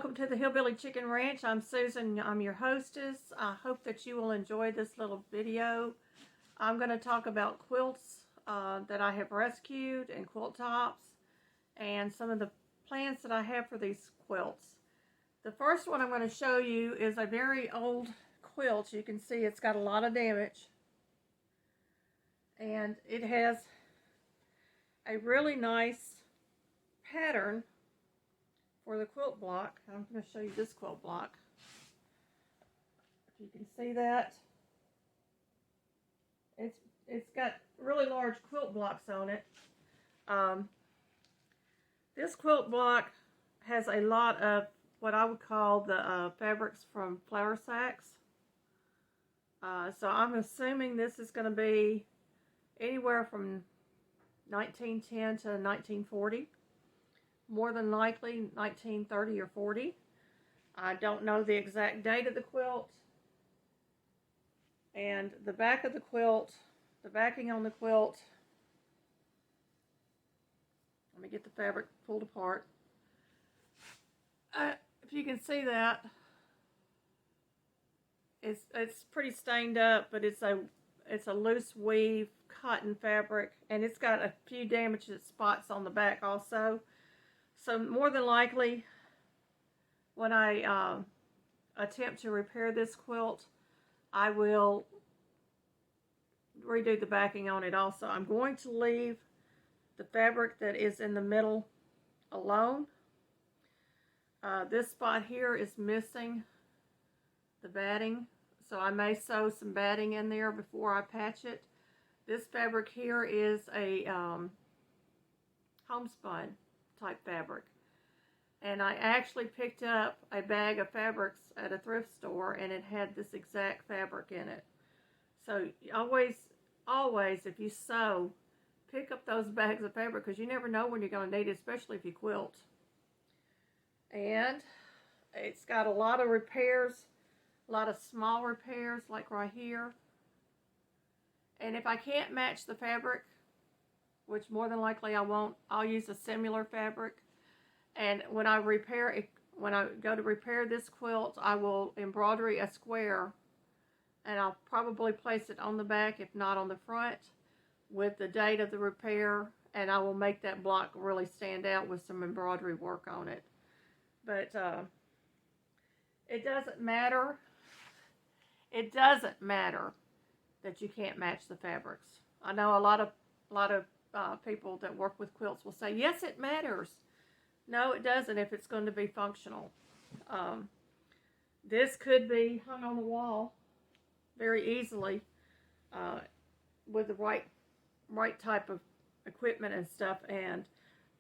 welcome to the Hillbilly Chicken Ranch. I'm Susan, I'm your hostess. I hope that you will enjoy this little video. I'm going to talk about quilts that I have rescued and quilt tops and some of the plans that I have for these quilts. The first one I'm going to show you is a very old quilt. You can see it's got a lot of damage and it has a really nice pattern for the quilt block. I'm going to show you this quilt block. If you can see that, it's got really large quilt blocks on it. This quilt block has a lot of what I would call the fabrics from flour sacks. So I'm assuming this is going to be anywhere from 1910 to 1940. More than likely 1930 or 40. I don't know the exact date of the quilt. And the back of the quilt, the backing on the quilt, let me get the fabric pulled apart. If you can see that, it's pretty stained up, but it's a loose weave cotton fabric, and it's got a few damaged spots on the back also. So more than likely, when I attempt to repair this quilt, I will redo the backing on it also. I'm going to leave the fabric that is in the middle alone. This spot here is missing the batting, so I may sew some batting in there before I patch it. This fabric here is a homespun type fabric, and I actually picked up a bag of fabrics at a thrift store, and it had this exact fabric in it. So always if you sew, pick up those bags of fabric, because you never know when you're going to need it, especially if you quilt. And it's got a lot of repairs, a lot of small repairs like right here. And if I can't match the fabric, which more than likely I won't, I'll use a similar fabric. And when I go to repair this quilt, I will embroidery a square, and I'll probably place it on the back, if not on the front, with the date of the repair, and I will make that block really stand out with some embroidery work on it. But it doesn't matter. It doesn't matter that you can't match the fabrics. I know a lot of people that work with quilts will say, yes, it matters. No, it doesn't if it's going to be functional. This could be hung on the wall very easily with the right type of equipment and stuff. And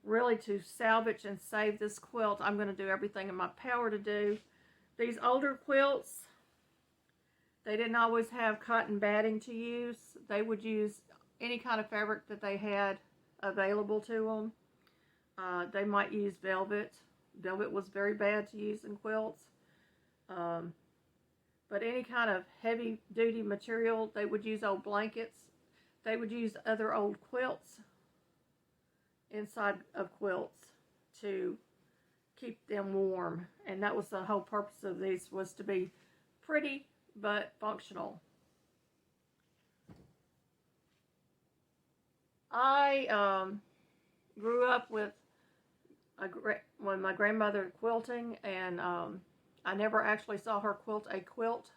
really, to salvage and save this quilt, I'm going to do everything in my power to do. These older quilts, they didn't always have cotton batting to use. They would use any kind of fabric that they had available to them. They might use velvet. Velvet was very bad to use in quilts. But any kind of heavy duty material, they would use old blankets. They would use other old quilts inside of quilts to keep them warm. And that was the whole purpose of these, was to be pretty but functional. I grew up with when my grandmother quilting, and I never actually saw her quilt a quilt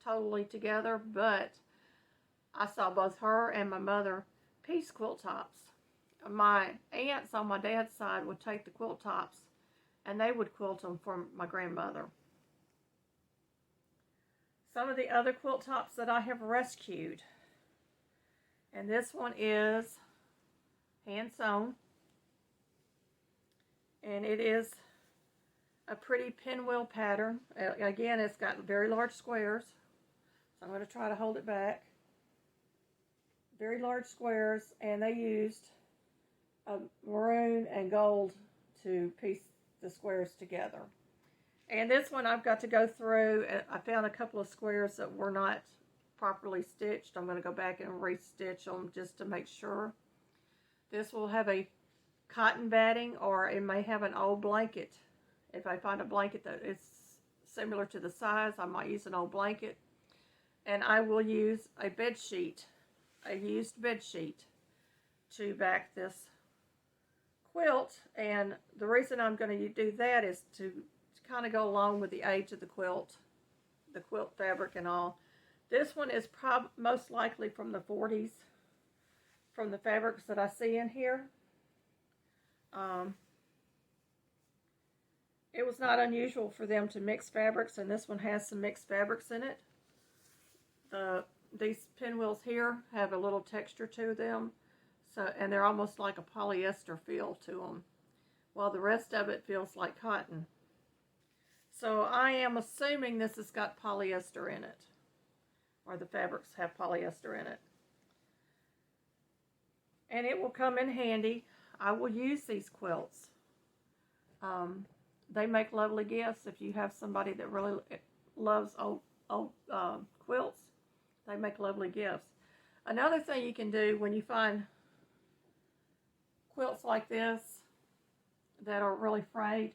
totally together, but I saw both her and my mother piece quilt tops. My aunts on my dad's side would take the quilt tops and they would quilt them for my grandmother. Some of the other quilt tops that I have rescued, and this one is hand sewn, and it is a pretty pinwheel pattern. Again, it's got very large squares, so I'm going to try to hold it back. Very large squares, and they used maroon and gold to piece the squares together. And this one I've got to go through. I found a couple of squares that were not properly stitched. I'm going to go back and restitch them just to make sure. This will have a cotton batting, or it may have an old blanket If I find a blanket that is similar to the size, I might use an old blanket. And I will use a bed sheet, a used bed sheet, to back this quilt. And the reason I'm going to do that is to kind of go along with the age of the quilt fabric and all. This one is most likely from the 40s, from the fabrics that I see in here. It was not unusual for them to mix fabrics, and this one has some mixed fabrics in it. These pinwheels here have a little texture to them, and they're almost like a polyester feel to them, while the rest of it feels like cotton. So I am assuming this has got polyester in it, or the fabrics have polyester in it. And it will come in handy. I will use these quilts. They make lovely gifts. If you have somebody that really loves old quilts, they make lovely gifts. Another thing you can do when you find quilts like this that are really frayed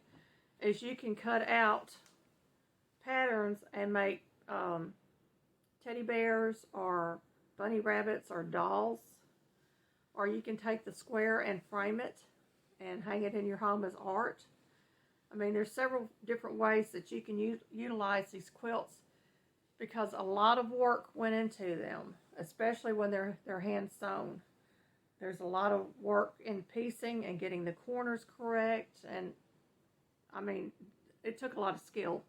is you can cut out patterns and make teddy bears or bunny rabbits or dolls. Or you can take the square and frame it and hang it in your home as art. I mean, there's several different ways that you can utilize these quilts, because a lot of work went into them, especially when they're hand sewn. There's a lot of work in piecing and getting the corners correct, and I mean, it took a lot of skill.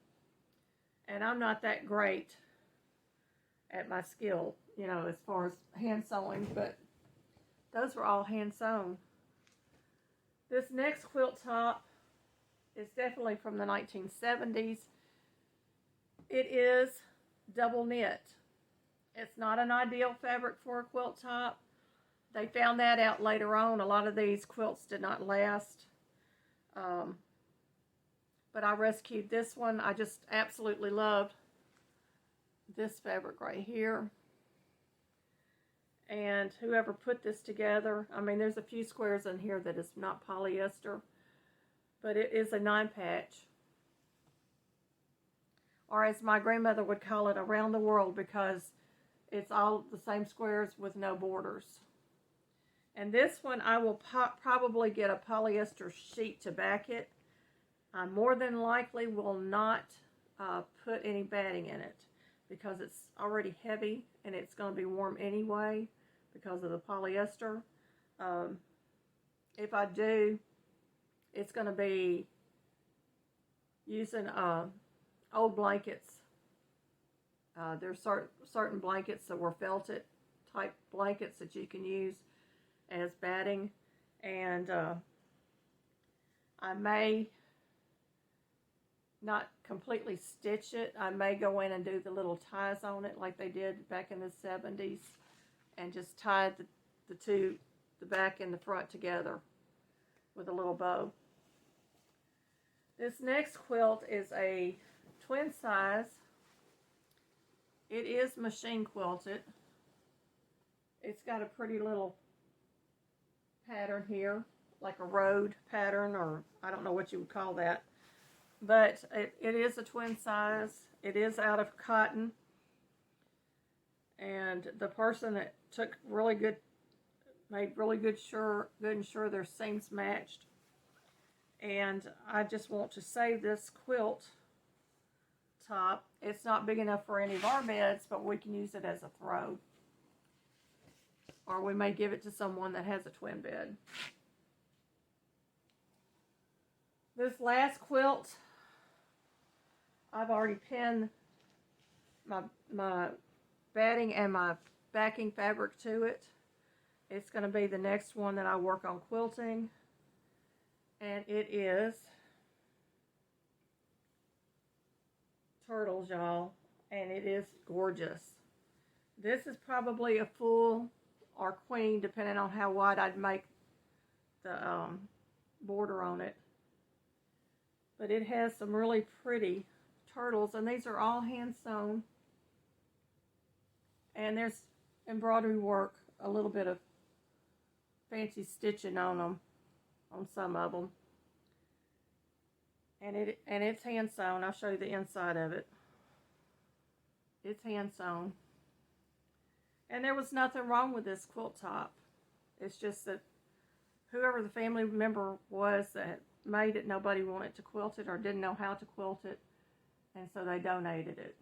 And I'm not that great at my skill, as far as hand sewing, but those were all hand sewn. This next quilt top is definitely from the 1970s. It is double knit. It's not an ideal fabric for a quilt top. They found that out later on. A lot of these quilts did not last. But I rescued this one. I just absolutely loved this fabric right here. And whoever put this together, I mean, there's a few squares in here that is not polyester, but it is a 9-patch. Or as my grandmother would call it, around the world, because it's all the same squares with no borders. And this one, I will probably get a polyester sheet to back it. I more than likely will not put any batting in it, because it's already heavy and it's going to be warm anyway because of the polyester. If I do, it's going to be using old blankets. There's certain blankets that were felted type blankets that you can use as batting, and I may not completely stitch it. I may go in and do the little ties on it like they did back in the 70s, and just tie the back and the front together with a little bow. This next quilt is a twin size. It is machine quilted. It's got a pretty little pattern here, like a road pattern, or I don't know what you would call that. But it is a twin size. It is out of cotton. And the person that made really good sure their seams matched. And I just want to save this quilt top. It's not big enough for any of our beds, but we can use it as a throw. Or we may give it to someone that has a twin bed. This last quilt, I've already pinned my batting and my backing fabric to it. It's going to be the next one that I work on quilting. And it is turtles, y'all. And it is gorgeous. This is probably a full or queen, depending on how wide I'd make the border on it. But it has some really pretty turtles, and these are all hand sewn. And there's embroidery work, a little bit of fancy stitching on them, on some of them. And it's hand sewn. I'll show you the inside of it. It's hand sewn. And there was nothing wrong with this quilt top. It's just that whoever the family member was that made it, nobody wanted to quilt it or didn't know how to quilt it. And so they donated it.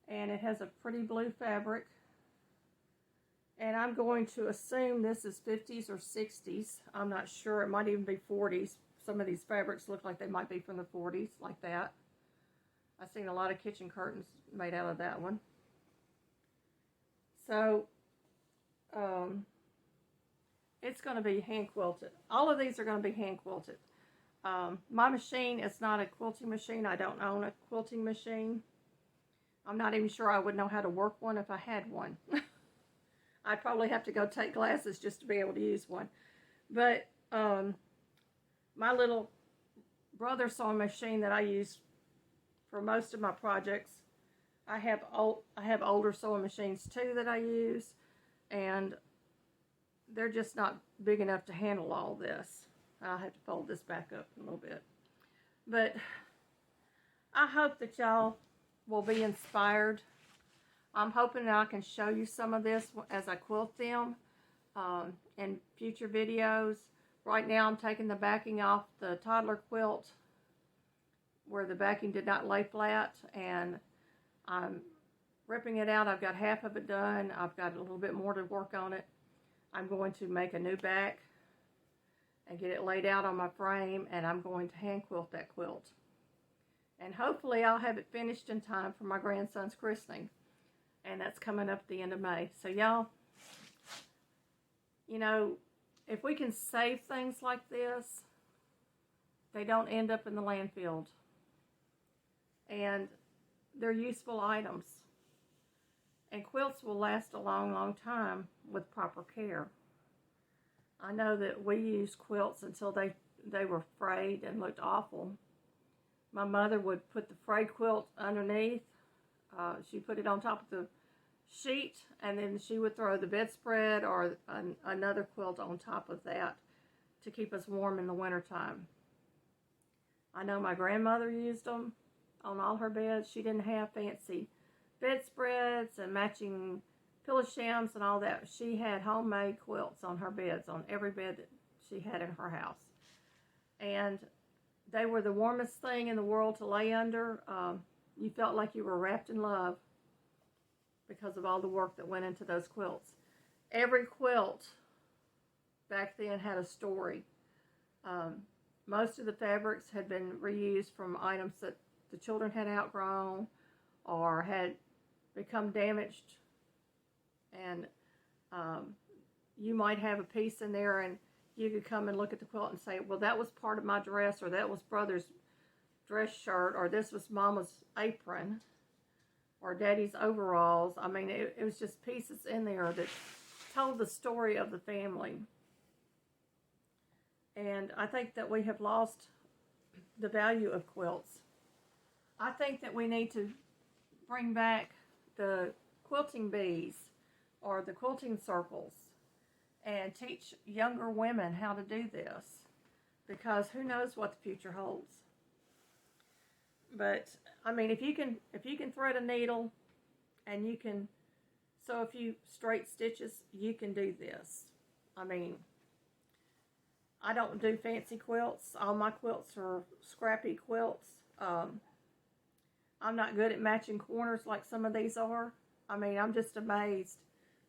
And it has a pretty blue fabric. And I'm going to assume this is 50s or 60s. I'm not sure. It might even be 40s. Some of these fabrics look like they might be from the 40s, like that. I've seen a lot of kitchen curtains made out of that one. So, it's going to be hand quilted. All of these are going to be hand quilted. My machine is not a quilting machine. I don't own a quilting machine. I'm not even sure I would know how to work one if I had one. I'd probably have to go take classes just to be able to use one. But my little brother sewing machine that I use for most of my projects, I have older sewing machines too that I use, and they're just not big enough to handle all this. I'll have to fold this back up a little bit. But I hope that y'all will be inspired. I'm hoping that I can show you some of this as I quilt them in future videos. Right now I'm taking the backing off the toddler quilt where the backing did not lay flat, and I'm ripping it out. I've got half of it done. I've got a little bit more to work on it. I'm going to make a new back and get it laid out on my frame, and I'm going to hand quilt that quilt. And hopefully I'll have it finished in time for my grandson's christening. And that's coming up at the end of May. So y'all, you know, if we can save things like this, they don't end up in the landfill. And they're useful items. And quilts will last a long, long time with proper care. I know that we used quilts until they were frayed and looked awful. My mother would put the frayed quilt underneath. She put it on top of the sheet, and then she would throw the bedspread or another quilt on top of that to keep us warm in the wintertime. I know my grandmother used them on all her beds. She didn't have fancy bedspreads and matching pillow shams and all that. She had homemade quilts on her beds, on every bed that she had in her house. And they were the warmest thing in the world to lay under. You felt like you were wrapped in love because of all the work that went into those quilts. Every quilt back then had a story. Most of the fabrics had been reused from items that the children had outgrown or had become damaged. And you might have a piece in there and you could come and look at the quilt and say, well, that was part of my dress, or that was brother's dress shirt, or this was mama's apron, or daddy's overalls. I mean, it was just pieces in there that told the story of the family. And I think that we have lost the value of quilts. I think that we need to bring back the quilting bees or the quilting circles and teach younger women how to do this, because who knows what the future holds. But I mean, if you can thread a needle and you can sew a few straight stitches, you can do this. I mean, I don't do fancy quilts. All my quilts are scrappy quilts. I'm not good at matching corners like some of these are. I mean, I'm just amazed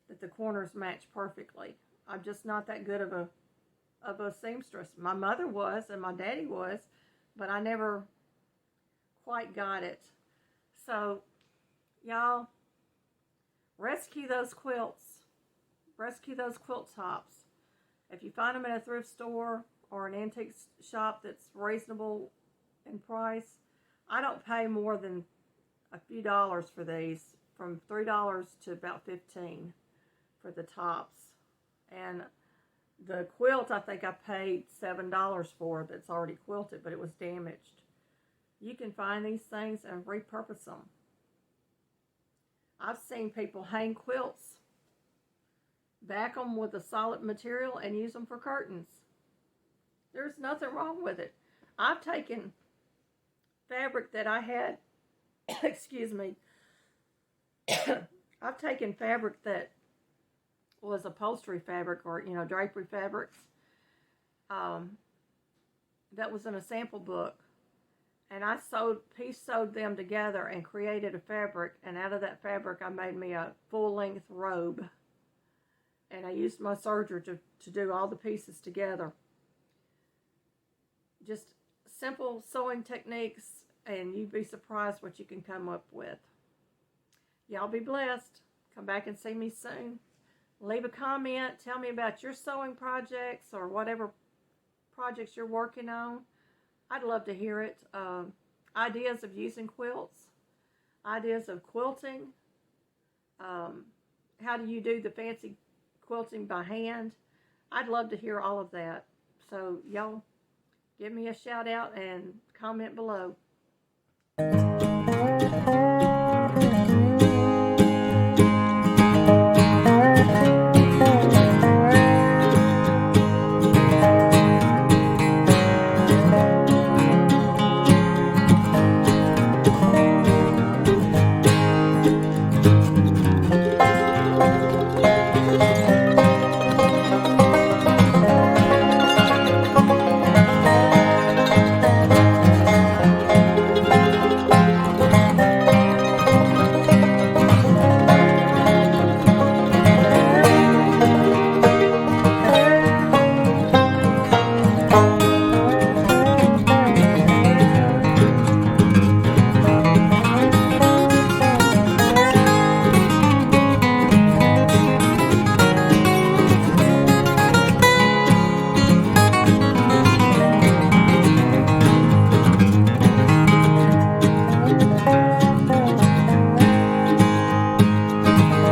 that the corners match perfectly. I'm just not that good of a seamstress. My mother was and my daddy was, but I never quite got it. So, y'all, rescue those quilts. Rescue those quilt tops. If you find them at a thrift store or an antique shop that's reasonable in price, I don't pay more than a few dollars for these, from $3 to about $15 for the tops. And the quilt, I think I paid $7 for, that's already quilted, but it was damaged. You can find these things and repurpose them. I've seen people hang quilts, back them with a solid material, and use them for curtains. There's nothing wrong with it. I've taken fabric that I had, excuse me, I've taken fabric that was upholstery fabric or, drapery fabrics that was in a sample book. And I piece sewed them together and created a fabric. And out of that fabric, I made me a full-length robe. And I used my serger to do all the pieces together. Just simple sewing techniques, and you'd be surprised what you can come up with. Y'all be blessed. Come back and see me soon. Leave a comment. Tell me about your sewing projects or whatever projects you're working on. I'd love to hear it. Ideas of using quilts, ideas of quilting. How do you do the fancy quilting by hand? I'd love to hear all of that. So y'all give me a shout out and comment below.